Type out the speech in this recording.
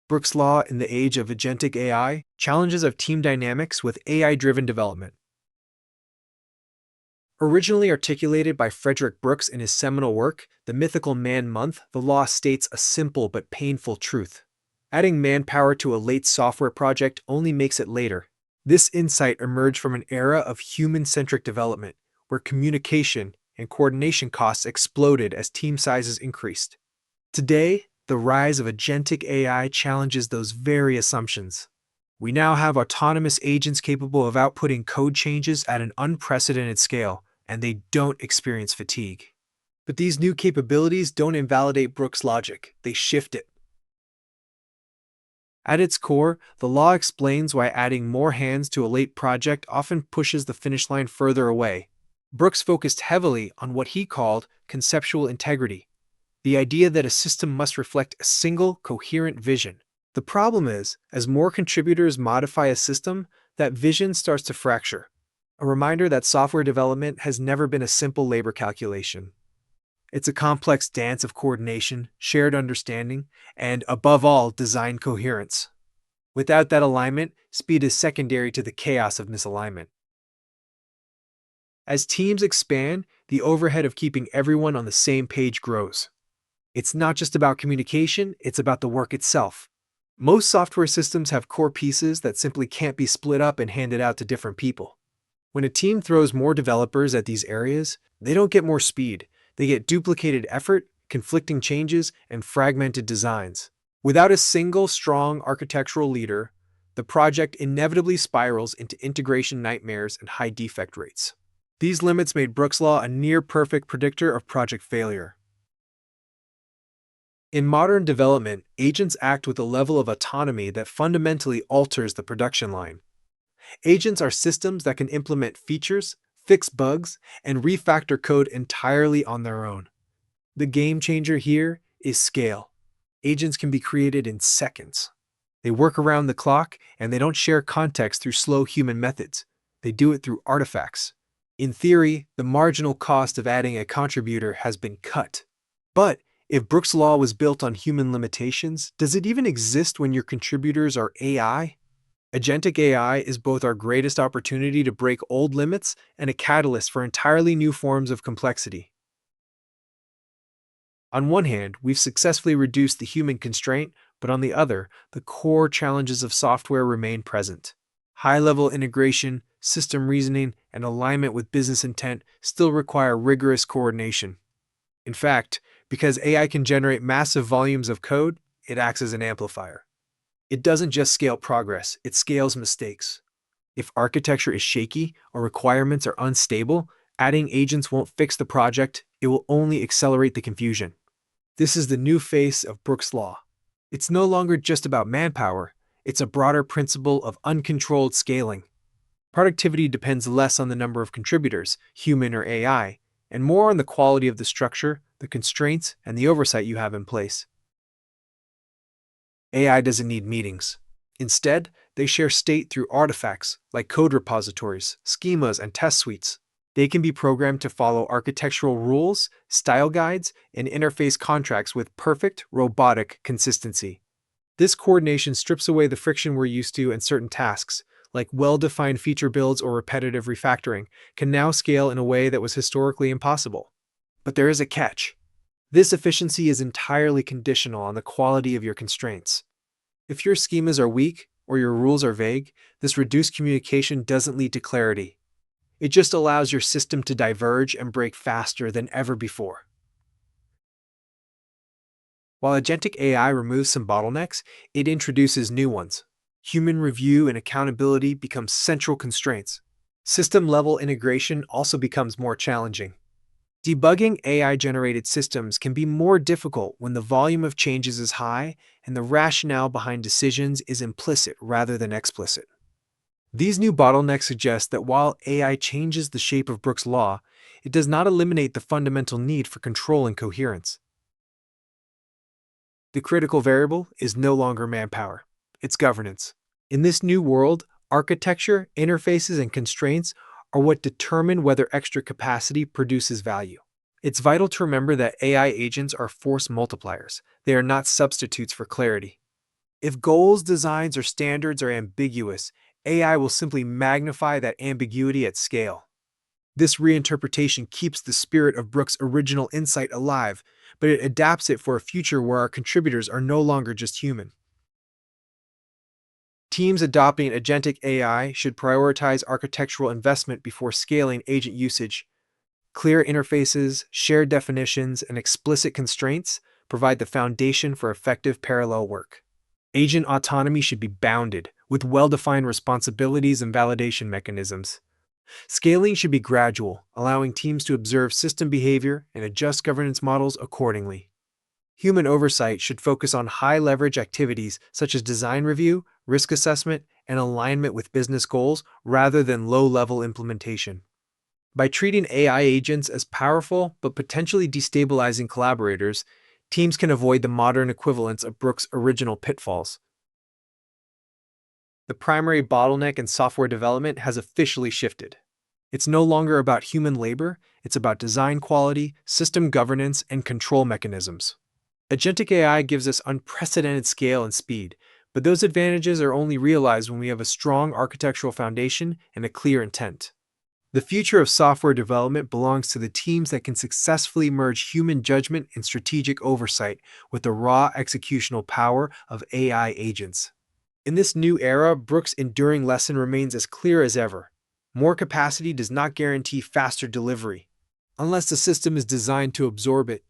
Brooks' Law in the Age of Agentic AI, Challenges of Team Dynamics with AI-Driven Development. Originally articulated by Frederick Brooks in his seminal work, The Mythical Man-Month, the law states a simple but painful truth. Adding manpower to a late software project only makes it later. This insight emerged from an era of human-centric development, where communication and coordination costs exploded as team sizes increased. Today, the rise of agentic AI challenges those very assumptions. We now have autonomous agents capable of outputting code changes at an unprecedented scale, and they don't experience fatigue. But these new capabilities don't invalidate Brooks' logic, they shift it. At its core, the law explains why adding more hands to a late project often pushes the finish line further away. Brooks focused heavily on what he called conceptual integrity, the idea that a system must reflect a single, coherent vision. The problem is, as more contributors modify a system, that vision starts to fracture. A reminder that software development has never been a simple labor calculation. It's a complex dance of coordination, shared understanding, and, above all, design coherence. Without that alignment, speed is secondary to the chaos of misalignment. As teams expand, the overhead of keeping everyone on the same page grows. It's not just about communication, it's about the work itself. Most software systems have core pieces that simply can't be split up and handed out to different people. When a team throws more developers at these areas, they don't get more speed. They get duplicated effort, conflicting changes, and fragmented designs. Without a single strong architectural leader, the project inevitably spirals into integration nightmares and high defect rates. These limits made Brooks' Law a near-perfect predictor of project failure. In modern development, agents act with a level of autonomy that fundamentally alters the production line. Agents are systems that can implement features, fix bugs, and refactor code entirely on their own. The game changer here is scale. Agents can be created in seconds. They work around the clock, and they don't share context through slow human methods. They do it through artifacts. In theory, the marginal cost of adding a contributor has been cut. But if Brooks' Law was built on human limitations, does it even exist when your contributors are AI? Agentic AI is both our greatest opportunity to break old limits and a catalyst for entirely new forms of complexity. On one hand, we've successfully reduced the human constraint, but on the other, the core challenges of software remain present. High-level integration, system reasoning, and alignment with business intent still require rigorous coordination. In fact, because AI can generate massive volumes of code, it acts as an amplifier. It doesn't just scale progress, it scales mistakes. If architecture is shaky or requirements are unstable, adding agents won't fix the project, it will only accelerate the confusion. This is the new face of Brooks' Law. It's no longer just about manpower, it's a broader principle of uncontrolled scaling. Productivity depends less on the number of contributors, human or AI, and more on the quality of the structure, the constraints, and the oversight you have in place. AI doesn't need meetings. Instead, they share state through artifacts like code repositories, schemas, and test suites. They can be programmed to follow architectural rules, style guides, and interface contracts with perfect, robotic consistency. This coordination strips away the friction we're used to, and certain tasks, like well-defined feature builds or repetitive refactoring, can now scale in a way that was historically impossible. But there is a catch. This efficiency is entirely conditional on the quality of your constraints. If your schemas are weak or your rules are vague, this reduced communication doesn't lead to clarity. It just allows your system to diverge and break faster than ever before. While agentic AI removes some bottlenecks, it introduces new ones. Human review and accountability become central constraints. System-level integration also becomes more challenging. Debugging AI-generated systems can be more difficult when the volume of changes is high and the rationale behind decisions is implicit rather than explicit. These new bottlenecks suggest that while AI changes the shape of Brooks' Law, it does not eliminate the fundamental need for control and coherence. The critical variable is no longer manpower, it's governance. In this new world, architecture, interfaces, and constraints are what determine whether extra capacity produces value. It's vital to remember that AI agents are force multipliers. They are not substitutes for clarity. If goals, designs, or standards are ambiguous, AI will simply magnify that ambiguity at scale. This reinterpretation keeps the spirit of Brooks' original insight alive, but it adapts it for a future where our contributors are no longer just human. Teams adopting agentic AI should prioritize architectural investment before scaling agent usage. Clear interfaces, shared definitions, and explicit constraints provide the foundation for effective parallel work. Agent autonomy should be bounded, with well-defined responsibilities and validation mechanisms. Scaling should be gradual, allowing teams to observe system behavior and adjust governance models accordingly. Human oversight should focus on high-leverage activities such as design review, risk assessment, and alignment with business goals rather than low-level implementation. By treating AI agents as powerful but potentially destabilizing collaborators, teams can avoid the modern equivalents of Brooks' original pitfalls. The primary bottleneck in software development has officially shifted. It's no longer about human labor, it's about design quality, system governance, and control mechanisms. Agentic AI gives us unprecedented scale and speed, but those advantages are only realized when we have a strong architectural foundation and a clear intent. The future of software development belongs to the teams that can successfully merge human judgment and strategic oversight with the raw executional power of AI agents. In this new era, Brooks' enduring lesson remains as clear as ever. More capacity does not guarantee faster delivery. Unless the system is designed to absorb it,